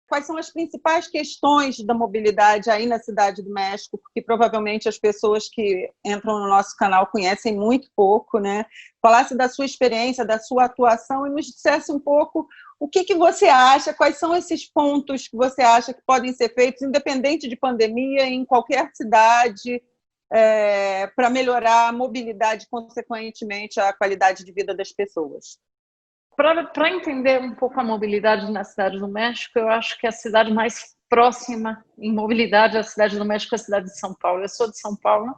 quais são as principais questões da mobilidade aí na Cidade do México, porque provavelmente as pessoas que entram no nosso canal conhecem muito pouco, né? Falasse da sua experiência, da sua atuação e nos dissesse um pouco o que você acha, quais são esses pontos que você acha que podem ser feitos, independente de pandemia, em qualquer cidade, para melhorar a mobilidade, consequentemente, a qualidade de vida das pessoas. Para entender um pouco a mobilidade na Cidade do México, eu acho que a cidade mais próxima em mobilidade à Cidade do México é a cidade de São Paulo. Eu sou de São Paulo.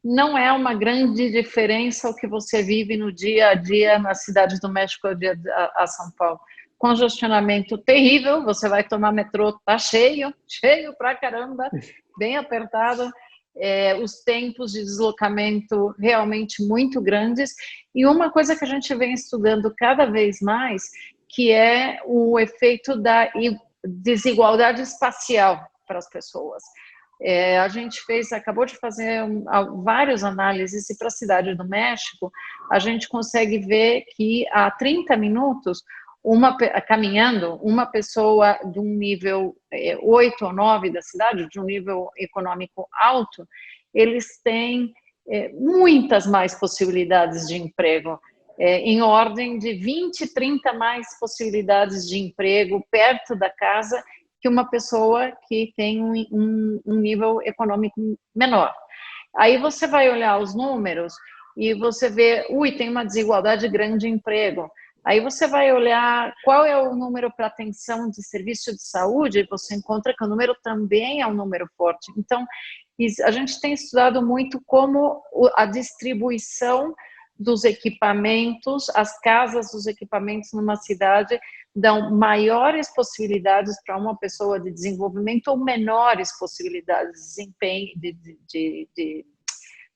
Não é uma grande diferença o que você vive no dia a dia na Cidade do México a São Paulo. Congestionamento terrível, você vai tomar metrô, tá cheio pra caramba, bem apertado. Os tempos de deslocamento realmente muito grandes, e uma coisa que a gente vem estudando cada vez mais, que é o efeito da desigualdade espacial para as pessoas. A gente acabou de fazer várias análises, e para a Cidade do México, a gente consegue ver que há 30 minutos, caminhando, uma pessoa de um nível 8 ou 9 da cidade, de um nível econômico alto, eles têm muitas mais possibilidades de emprego, em ordem de 20, 30 mais possibilidades de emprego perto da casa que uma pessoa que tem um nível econômico menor. Aí você vai olhar os números e você vê, tem uma desigualdade grande de emprego. Aí você vai olhar qual é o número para atenção de serviço de saúde, e você encontra que o número também é um número forte. Então, a gente tem estudado muito como a distribuição dos equipamentos, as casas dos equipamentos numa cidade dão maiores possibilidades para uma pessoa de desenvolvimento ou menores possibilidades de desempenho, de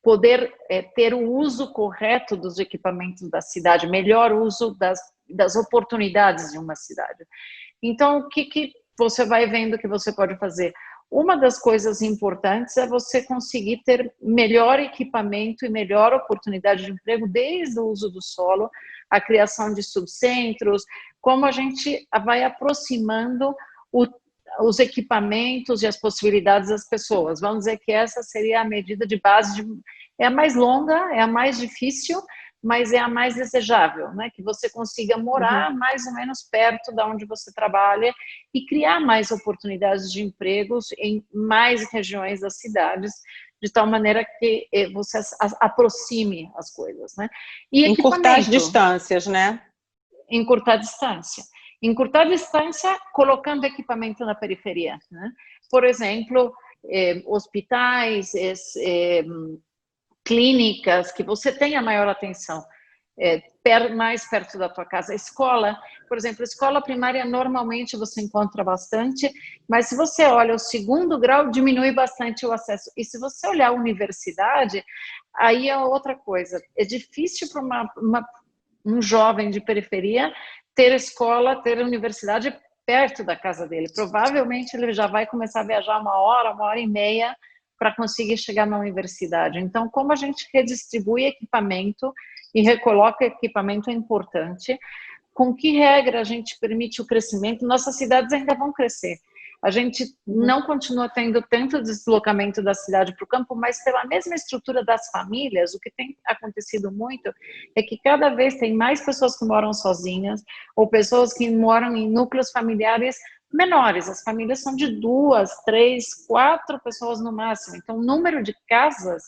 poder ter o uso correto dos equipamentos da cidade, melhor uso das oportunidades de uma cidade. Então, o que você vai vendo que você pode fazer? Uma das coisas importantes é você conseguir ter melhor equipamento e melhor oportunidade de emprego, desde o uso do solo, a criação de subcentros, como a gente vai aproximando os equipamentos e as possibilidades das pessoas. Vamos dizer que essa seria a medida de base, é a mais longa, é a mais difícil, mas é a mais desejável, né? Que você consiga morar mais ou menos perto de onde você trabalha e criar mais oportunidades de empregos em mais regiões das cidades, de tal maneira que você aproxime as coisas, né? E encurtar as distâncias, né? Encurtar a distância. Encurtar a distância colocando equipamento na periferia, né? Por exemplo, hospitais, clínicas, que você tenha maior atenção, mais perto da tua casa. A escola, por exemplo, a escola primária normalmente você encontra bastante, mas se você olha o segundo grau, diminui bastante o acesso. E se você olhar a universidade, aí é outra coisa. É difícil para um jovem de periferia ter escola, ter universidade perto da casa dele. Provavelmente ele já vai começar a viajar 1 hora, 1 hora e meia para conseguir chegar na universidade. Então, como a gente redistribui equipamento e recoloca equipamento é importante. Com que regra a gente permite o crescimento? Nossas cidades ainda vão crescer. A gente não continua tendo tanto deslocamento da cidade para o campo, mas pela mesma estrutura das famílias, o que tem acontecido muito é que cada vez tem mais pessoas que moram sozinhas ou pessoas que moram em núcleos familiares menores. As famílias são de 2, 3, 4 pessoas no máximo. Então, o número de casas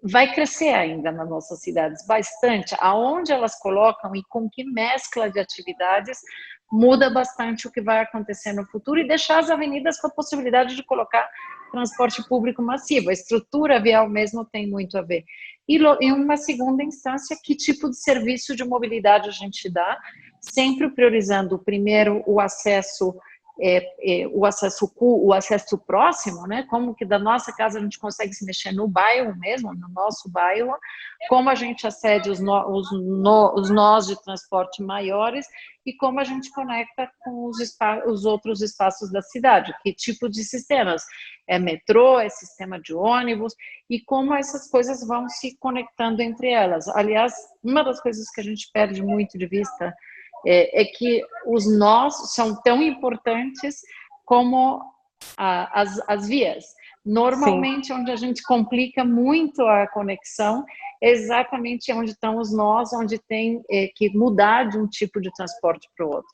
vai crescer ainda nas nossas cidades, bastante. Aonde elas colocam e com que mescla de atividades muda bastante o que vai acontecer no futuro, e deixar as avenidas com a possibilidade de colocar transporte público massivo. A estrutura vial mesmo tem muito a ver. E em uma segunda instância, que tipo de serviço de mobilidade a gente dá, sempre priorizando primeiro o acesso o acesso próximo, né? Como que da nossa casa a gente consegue se mexer no bairro mesmo, no nosso bairro, como a gente acede os nós de transporte maiores e como a gente conecta com os outros espaços da cidade, que tipo de sistemas, metrô, sistema de ônibus, e como essas coisas vão se conectando entre elas. Aliás, uma das coisas que a gente perde muito de vista é que os nós são tão importantes como as vias. Normalmente, sim, onde a gente complica muito a conexão é exatamente onde estão os nós, onde tem que mudar de um tipo de transporte para o outro.